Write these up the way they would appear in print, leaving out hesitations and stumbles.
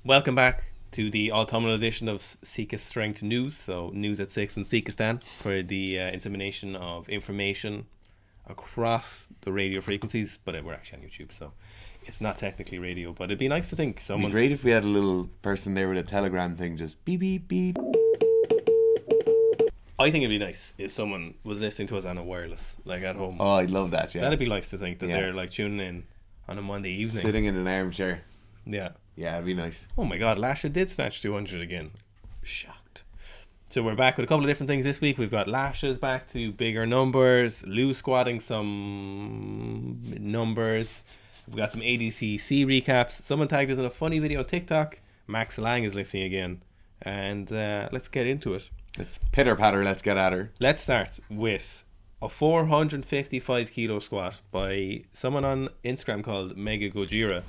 Welcome back to the autumnal edition of Seekest Strength News. So, news at 6 and Seekestan for the insemination of information across the radio frequencies. But we're actually on YouTube, so it's not technically radio. But it'd be nice to think someone. It'd be great if we had a little person there with a telegram thing, just beep, beep, beep. I think it'd be nice if someone was listening to us on a wireless, like at home. Oh, I'd love that, yeah. That'd be nice to think that they're like tuning in on a Monday evening. Sitting in an armchair. Yeah. Yeah, it'd be nice. Oh my god, Lasha did snatch 200 again. Shocked. So we're back with a couple of different things this week. We've got Lasha's back to bigger numbers, Lou squatting some numbers. We've got some ADCC recaps. Someone tagged us in a funny video on TikTok. Max Lang is lifting again. And let's get into it. Let's pitter patter, let's get at her. Let's start with a 455 kilo squat by someone on Instagram called Mega Gojira.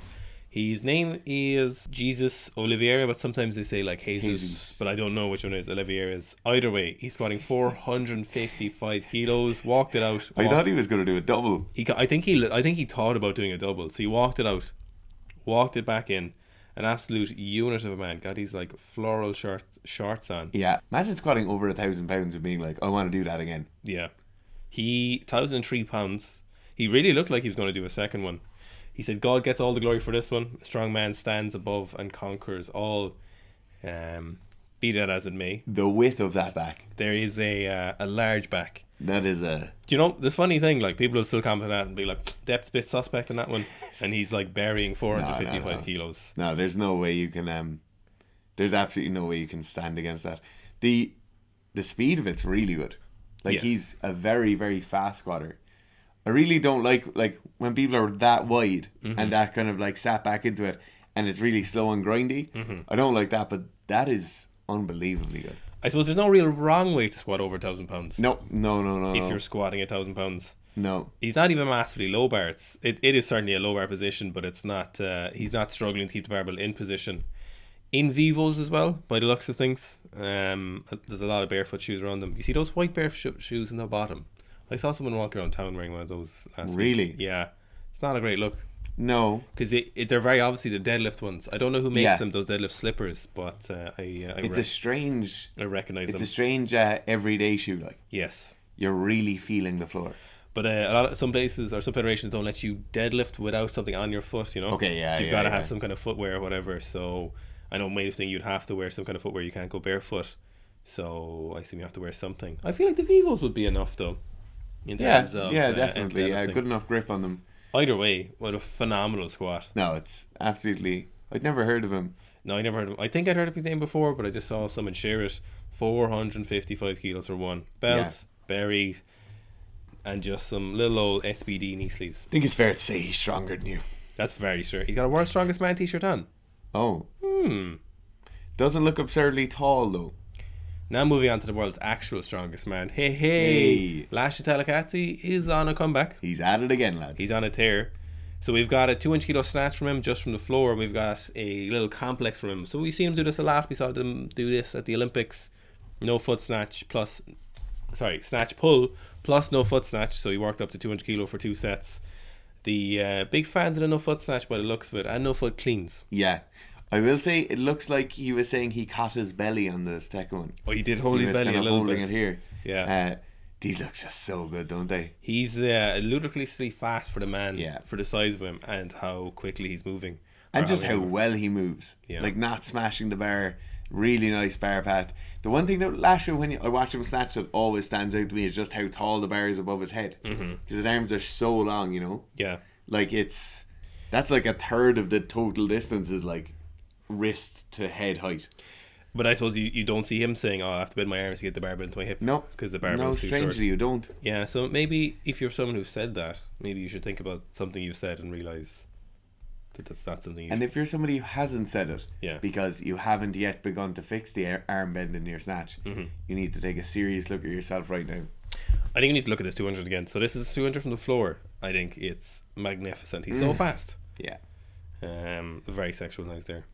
His name is Jesus Oliveira, but sometimes they say like Jesus. But I don't know which one is Oliveira's. Either way, he's squatting 455 kilos. Walked it out. I thought he was going to do a double. I think he thought about doing a double. So he walked it out, walked it back in. An absolute unit of a man. Got his like floral shorts on. Yeah, imagine squatting over 1,000 pounds and being like, I want to do that again. Yeah, 1,003 pounds. He really looked like he was going to do a second one. He said, God gets all the glory for this one. A strong man stands above and conquers all. Be that as it may. The width of that back. There is a large back. That is a... Do you know, this funny thing, like, people will still comment on that and be like, depth's a bit suspect in that one. And he's, like, burying 455 kilos. No, there's no way you can... there's absolutely no way you can stand against that. The speed of it's really good. Like, he's a very, very fast squatter. I really don't like when people are that wide and that kind of like sat back into it and it's really slow and grindy. I don't like that, but that is unbelievably good. I suppose there's no real wrong way to squat over 1,000 pounds. No. If you're squatting 1,000 pounds. No. He's not even massively low bar. It is certainly a low bar position, but it's not. He's not struggling to keep the barbell in position. In vivos as well, by the looks of things. There's a lot of barefoot shoes around them. You see those white barefoot shoes in the bottom? I saw someone walking around town wearing one of those last week. Really? Yeah. It's not a great look. No. Because they're very obviously the deadlift ones. I don't know who makes them, those deadlift slippers, but I recognize them. It's a strange everyday shoe, like. Yes. You're really feeling the floor. But some places or some federations don't let you deadlift without something on your foot, you know? Okay, yeah. So you've got to have some kind of footwear or whatever. So I know weightlifting you'd have to wear some kind of footwear. You can't go barefoot. So I assume you have to wear something. I feel like the Vivos would be enough though. In terms of definitely. Good enough grip on them. Either way, what a phenomenal squat. No, it's absolutely... I'd never heard of him. No, I never heard of him. I think I'd heard of his name before, but I just saw someone share it. 455 kilos for one. Belts, buried, and just some little old SBD knee sleeves. I think it's fair to say he's stronger than you. That's very true. He's got a World's Strongest Man t-shirt on. Oh. Doesn't look absurdly tall, though. Now moving on to the world's actual strongest man. Hey. Lasha Telekatsi is on a comeback. He's at it again, lads. He's on a tear. So we've got a 2-inch kilo snatch from him just from the floor, and we've got a little complex from him. So we've seen him do this a lot. We saw him do this at the Olympics. No foot snatch plus... snatch pull plus no foot snatch. So he worked up to 200 kilo for 2 sets. The big fans of the no foot snatch by the looks of it, and no foot cleans. Yeah. I will say it looks like he was saying he caught his belly on the second one. Oh, he did hold his belly a little bit. Holding it here. Yeah. These look just so good, don't they? He's ludicrously fast for the man, for the size of him and how quickly he's moving. And just how well he moves. Yeah. Like not smashing the bar. Really nice bar path. The one thing that Lasha, when I watch him snatch, that always stands out to me is just how tall the bar is above his head. Because his arms are so long, you know? Yeah. Like that's like a third of the total distance is like wrist to head height. But I suppose you don't see him saying, I have to bend my arms to get the barbell into my hip. No, because the barbell is too short. Strangely you don't. Yeah, so maybe if you're someone who said that, maybe you should think about something you've said and realise that that's not something you And if you're somebody who hasn't said it, because you haven't yet begun to fix the arm bend in your snatch, you need to take a serious look at yourself right now. I think you need to look at this 200 again. So this is 200 from the floor. I think it's magnificent. He's so fast. Yeah. Very sexualized there.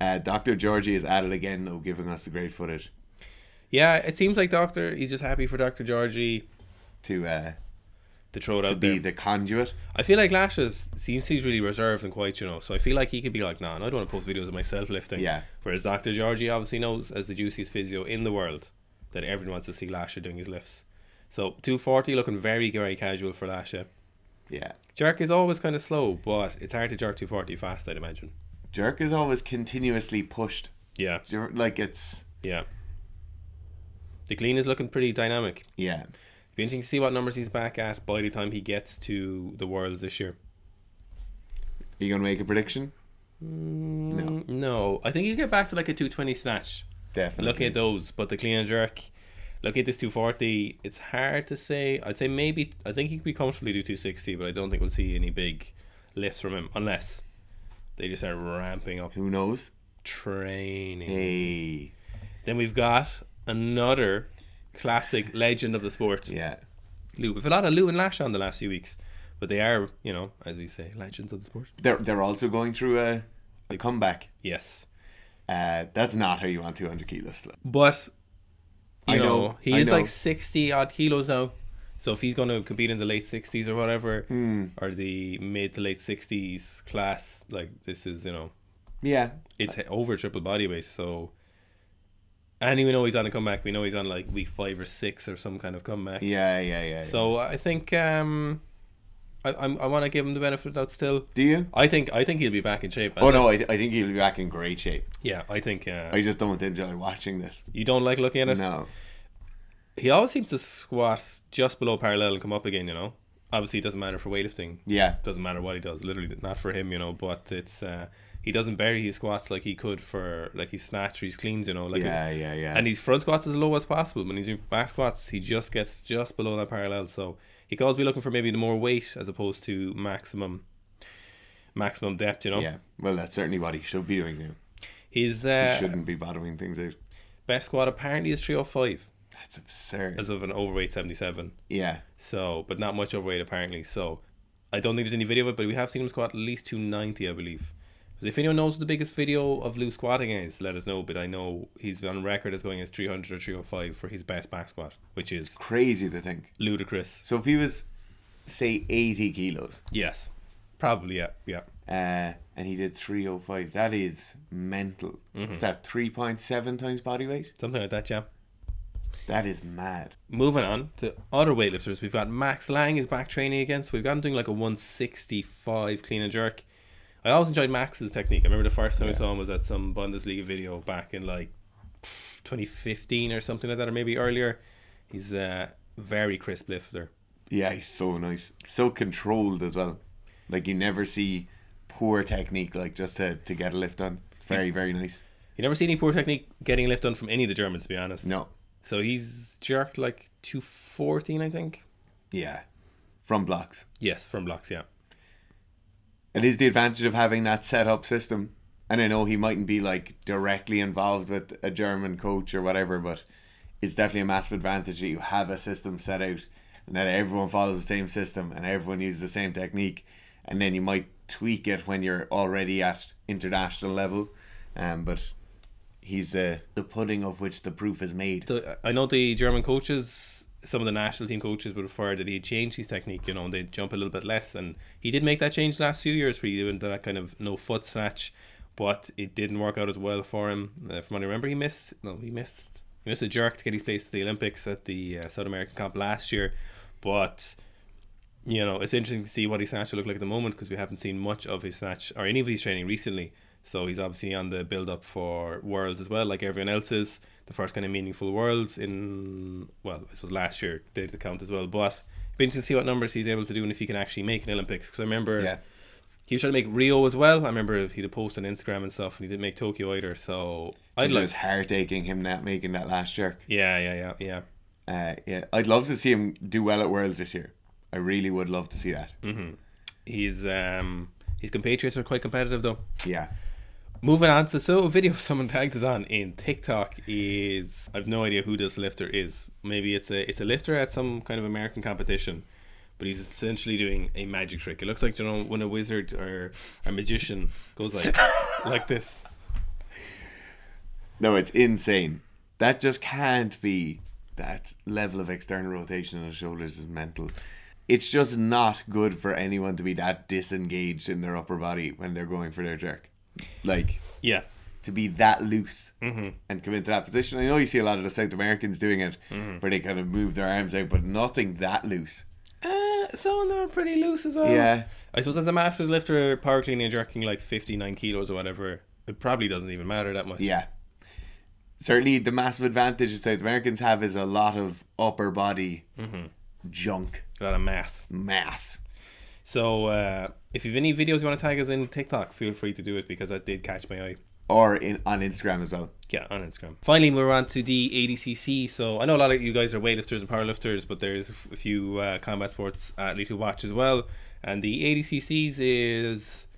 Dr. Georgie is at it again, though, giving us the great footage. Yeah, it seems like he's just happy for Dr. Georgie to to throw it to out be there. the conduit. I feel like Lasha seems really reserved and quiet, you know. So I feel like he could be like, nah, I don't want to post videos of myself lifting. Yeah. Whereas Dr. Georgie obviously knows, as the juiciest physio in the world, that everyone wants to see Lasha doing his lifts. So 240 looking very, very casual for Lasha. Yeah. Jerk is always kind of slow, but it's hard to jerk 240 fast, I'd imagine. Jerk is always continuously pushed. Yeah. Like it's... Yeah. The clean is looking pretty dynamic. Yeah. Be interesting to see what numbers he's back at by the time he gets to the Worlds this year. Are you going to make a prediction? No. No. I think he'll get back to like a 220 snatch. Definitely. Looking at those, but the clean and jerk, looking at this 240, it's hard to say. I'd say maybe, I think he could be comfortably do 260, but I don't think we'll see any big lifts from him unless they just start ramping up Who knows? training. Hey. Then we've got another classic legend of the sport. Yeah. Lou. We've a lot of Lou and Lasha on the last few weeks, but they are, you know, as we say, legends of the sport. They're also going through a comeback. Yes. That's not how you want 200 kilos. But, you know, he is know. like 60 odd kilos now. So if he's going to compete in the late 60s or whatever, or the mid to late 60s class, like this is, you know, Yeah. it's over triple body weight. So, and we know he's on a comeback. We know he's on like week 5 or 6 or some kind of comeback. Yeah. So I think I want to give him the benefit of the doubt still. Do you? I think he'll be back in shape. I think he'll be back in great shape. Yeah, I think. I just don't enjoy watching this. You don't like looking at it? No. He always seems to squat just below parallel and come up again, you know. Obviously, it doesn't matter for weightlifting. Yeah. Doesn't matter what he does. Literally, not for him, you know. But it's he doesn't bury his squats like he could for like his snatch or his cleans, you know. Like Yeah. And his front squats as low as possible. When he's doing back squats, he just gets just below that parallel. So he could always be looking for maybe the more weight as opposed to maximum depth, you know. Yeah. Well, that's certainly what he should be doing now. His He shouldn't be bottoming things out. best squat apparently is 305 That's absurd. as of an overweight 77. Yeah. So, but not much overweight apparently. So, I don't think there's any video of it, but we have seen him squat at least 290, I believe. So if anyone knows what the biggest video of Lou squatting is, let us know. But I know he's on record as going as 300 or 305 for his best back squat, which is Crazy to think. ludicrous. So if he was, say, 80 kilos, Yes, probably, yeah. and he did 305, that is mental. Is that 3.7 times body weight? Something like that, yeah. That is mad. Moving on to other weightlifters, we've got Max Lang is back training again. So we've got him doing like a 165 clean and jerk. I always enjoyed Max's technique. I remember the first time I saw him was at some Bundesliga video back in like 2015 or something like that, or maybe earlier. He's a very crisp lifter. Yeah, he's so nice. So controlled as well. Like you never see poor technique, like just to get a lift done. It's very, very nice. You never see any poor technique getting a lift done from any of the Germans, to be honest. No. So he's jerked like 214, I think. Yeah. From blocks. Yes, from blocks, yeah. It is the advantage of having that set up system. And I know he mightn't be like directly involved with a German coach or whatever, but it's definitely a massive advantage that you have a system set out and that everyone follows the same system and everyone uses the same technique, and then you might tweak it when you're already at international level. But he's the pudding of which the proof is made. So I know the German coaches, some of the national team coaches would prefer that he'd change his technique, you know, and they'd jump a little bit less, and he did make that change the last few years where he went to that kind of no foot snatch, but it didn't work out as well for him. From what I remember, he missed a jerk to get his place to the Olympics at the South American comp last year. But you know, it's interesting to see what his snatch will look like at the moment, because we haven't seen much of his snatch or any of his training recently. So he's obviously on the build up for Worlds as well, like everyone else is. The first kind of meaningful Worlds in, well, I suppose last year did count as well. But it'd be interesting to see what numbers he's able to do and if he can actually make an Olympics. Because I remember he was trying to make Rio as well. I remember he'd have posted on Instagram and stuff, and he didn't make Tokyo either. So it was heart aching him not making that last jerk. Yeah. I'd love to see him do well at Worlds this year. I really would love to see that. His compatriots are quite competitive though. Yeah. Moving on to a video someone tagged us on in TikTok is, I've no idea who this lifter is. Maybe it's a lifter at some kind of American competition, but he's essentially doing a magic trick. It looks like, you know, when a wizard or a magician goes like this. No, it's insane. That just can't be. That level of external rotation on the shoulders is mental. it's just not good for anyone to be that disengaged in their upper body when they're going for their jerk. Like, yeah, to be that loose and come into that position. I know you see a lot of the South Americans doing it, where they kind of move their arms out, but nothing that loose. Some of them are pretty loose as well. Yeah. I suppose as a masters lifter, power cleaning and jerking like 59 kilos or whatever, it probably doesn't even matter that much. Yeah. Certainly the massive advantage the South Americans have is a lot of upper body junk. A lot of mass. So if you've any videos you want to tag us in TikTok, feel free to do it, because that did catch my eye. Or on Instagram as well. Yeah, on Instagram. Finally, we're on to the ADCC. So I know a lot of you guys are weightlifters and powerlifters, but there's a few combat sports athletes who watch as well. And the ADCCs is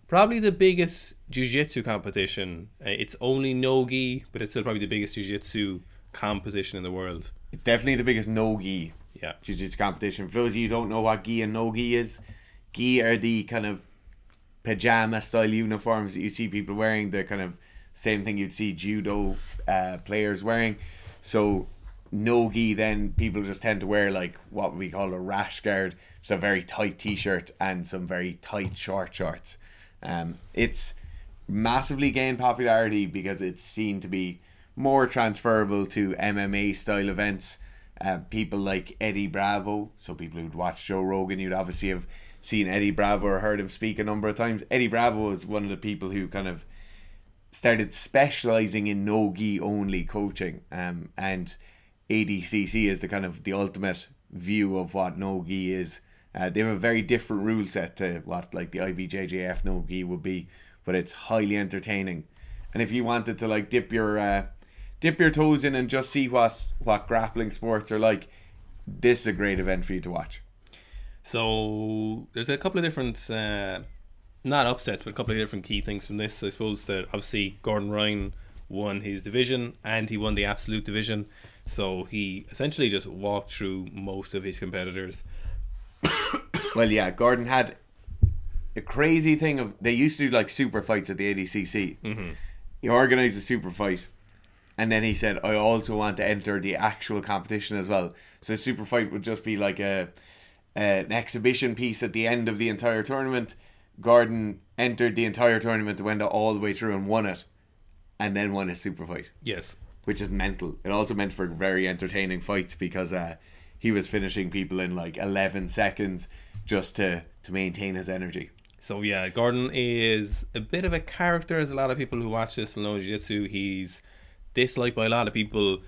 probably the biggest jiu-jitsu competition. It's only no-gi, but it's still probably the biggest jiu-jitsu competition in the world. It's definitely the biggest no-gi jiu-jitsu competition. For those of you who don't know what gi and no-gi is, gi are the kind of pajama style uniforms that you see people wearing, the kind of same thing you'd see judo players wearing. So no-gi, then people just tend to wear like what we call a rash guard, so a very tight t-shirt and some very tight short shorts. It's massively gained popularity because it's seen to be more transferable to MMA style events. People like Eddie Bravo, so people who'd watch Joe Rogan, you'd obviously have seen Eddie Bravo or heard him speak a number of times. Eddie Bravo is one of the people who kind of started specializing in no-gi only coaching, and ADCC is the kind of the ultimate view of what no-gi is. They have a very different rule set to what like the IBJJF no-gi would be, but it's highly entertaining. And if you wanted to like dip your toes in and just see what grappling sports are like, this is a great event for you to watch. So there's a couple of different not upsets, but a couple of different key things from this. I suppose that obviously Gordon Ryan won his division and he won the absolute division, so he essentially just walked through most of his competitors. Well, yeah, Gordon had a crazy thing of, they used to do like super fights at the ADCC. He organised a super fight, and then he said, I also want to enter the actual competition as well. So a super fight would just be like an exhibition piece at the end of the entire tournament. Gordon entered the entire tournament, went all the way through and won it, and then won a super fight. Yes. Which is mental. It also meant for very entertaining fights, because he was finishing people in like 11 seconds just to maintain his energy. So yeah, Gordon is a bit of a character, as a lot of people who watch this will know jiu-jitsu. He's disliked by a lot of people.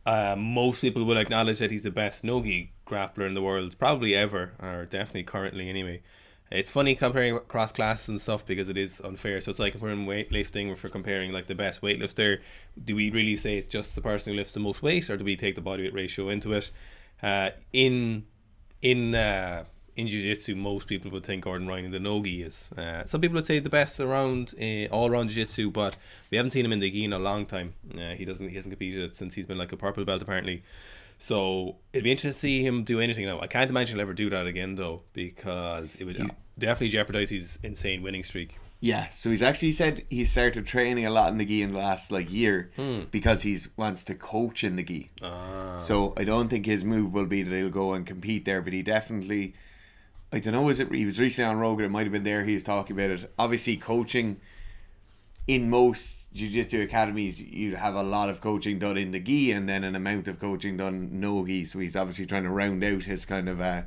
Most people will acknowledge that he's the best no-gi grappler in the world, probably ever, or definitely currently anyway. It's funny comparing across classes and stuff, because it is unfair. So it's like comparing weightlifting, if we're comparing like the best weightlifter, do we really say it's just the person who lifts the most weight, or do we take the body weight ratio into it? In jiu-jitsu, most people would think Gordon Ryan in the no-gi is. Some people would say the best around all-around jiu-jitsu, but we haven't seen him in the gi in a long time. He hasn't competed since he's been like a purple belt apparently. So it'd be interesting to see him do anything now. I can't imagine he'll ever do that again though, because it would definitely jeopardize his insane winning streak. Yeah, so he's actually said he started training a lot in the gi in the last like year, because he wants to coach in the gi. So I don't think his move will be that he'll go and compete there, but he definitely, I don't know, he was recently on Rogan, it might have been there he was talking about it. Obviously coaching in most jiu-jitsu academies, you have a lot of coaching done in the gi and then an amount of coaching done no gi, so he's obviously trying to round out his kind of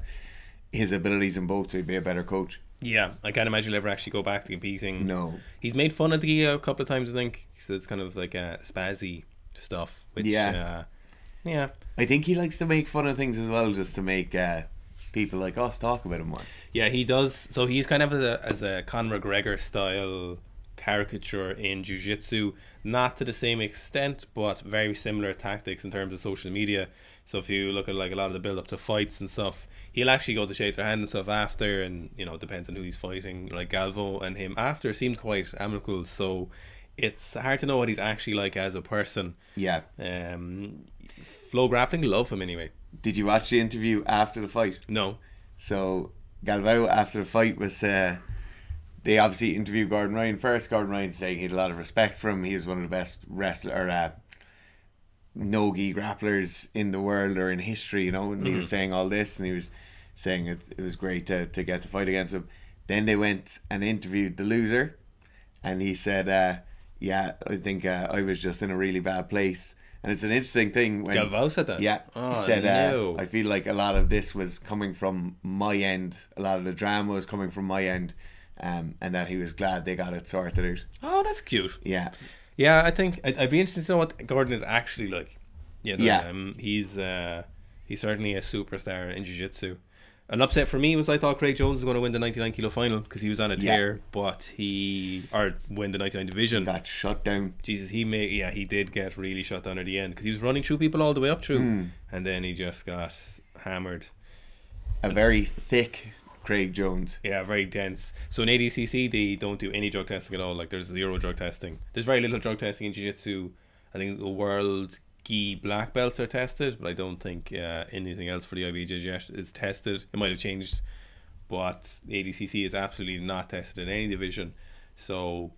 his abilities in both, so he'd be a better coach. Yeah, I can't imagine he'll ever actually go back to competing. No. He's made fun of the gi a couple of times, I think. So it's kind of like spazzy stuff, which yeah, I think he likes to make fun of things as well, just to make people like us talk about him more. Yeah, he does. So he's kind of as a Conor McGregor style caricature in jiu-jitsu, not to the same extent, but very similar tactics in terms of social media. So if you look at like a lot of the build up to fights and stuff, he'll actually go to shake their hand and stuff after, and you know, depends on who he's fighting. Like Galvo and him after seemed quite amicable, so it's hard to know what he's actually like as a person. Yeah. Flow Grappling love him anyway. Did you watch the interview after the fight? No. So Galvo after the fight was they obviously interviewed Gordon Ryan first. Gordon Ryan saying he had a lot of respect for him. He was one of the best no-gi grapplers in the world or in history, you know, and he was saying all this, and he was saying it was great to get to fight against him. Then they went and interviewed the loser, and he said, yeah, I think I was just in a really bad place. And it's an interesting thing when Galvao said that. Yeah, oh, he said, no. I feel like a lot of this was coming from my end. A lot of the drama was coming from my end, and that he was glad they got it sorted out. Oh, that's cute. Yeah, yeah. I think I'd be interested to know what Gordon is actually like. Yeah. He's certainly a superstar in jiu-jitsu. An upset for me was I thought Craig Jones was going to win the 99 kilo final because he was on a tear, but win the 99 division. He got shut down. Jesus, he did get really shut down at the end because he was running through people all the way up through, and then he just got hammered. A very thick Craig Jones. Yeah, very dense. So in ADCC they don't do any drug testing at all. Like there's zero drug testing. There's very little drug testing in jiu-jitsu. I think the world gi black belts are tested, but I don't think anything else for the IBJJF is tested. It might have changed, but the ADCC is absolutely not tested in any division. So,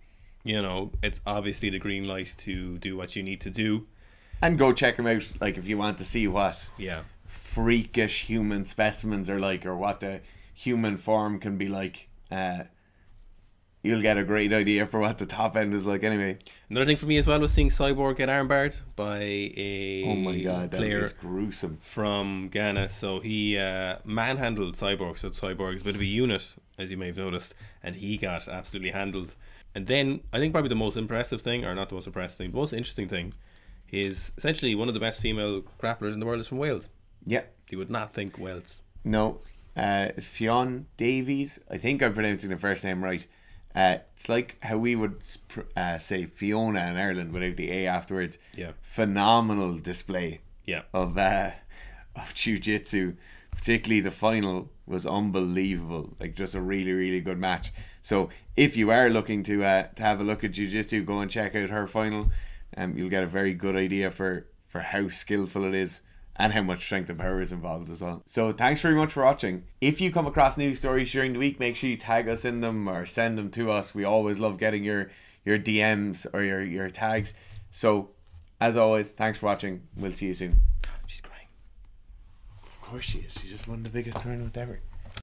it's obviously the green light to do what you need to do. And go check them out, like, if you want to see what freakish human specimens are like, or what the human form can be like. You'll get a great idea for what the top end is like anyway. Another thing for me as well was seeing Cyborg get armbarred by a oh my god, that player was gruesome from Ghana. So he manhandled Cyborg. So Cyborg is a bit of a unit, as you may have noticed, and he got absolutely handled. And then I think probably the most impressive thing, or not the most impressive thing, the most interesting thing, is essentially one of the best female grapplers in the world is from Wales. Yeah. You would not think Wales. No. It's Fionn Davies. I think I'm pronouncing the first name right. It's like how we would say Fiona in Ireland without the A afterwards. Yeah. Phenomenal display. Yeah. Of jiu-jitsu. Particularly the final was unbelievable. Like, just a really, really good match. So if you are looking to have a look at jiu-jitsu, go and check out her final. You'll get a very good idea for how skillful it is, and how much strength and power is involved as well. So thanks very much for watching. If you come across news stories during the week, make sure you tag us in them or send them to us. We always love getting your DMs or your tags. So as always, thanks for watching. We'll see you soon. She's crying. Of course she is. She just won the biggest tournament ever.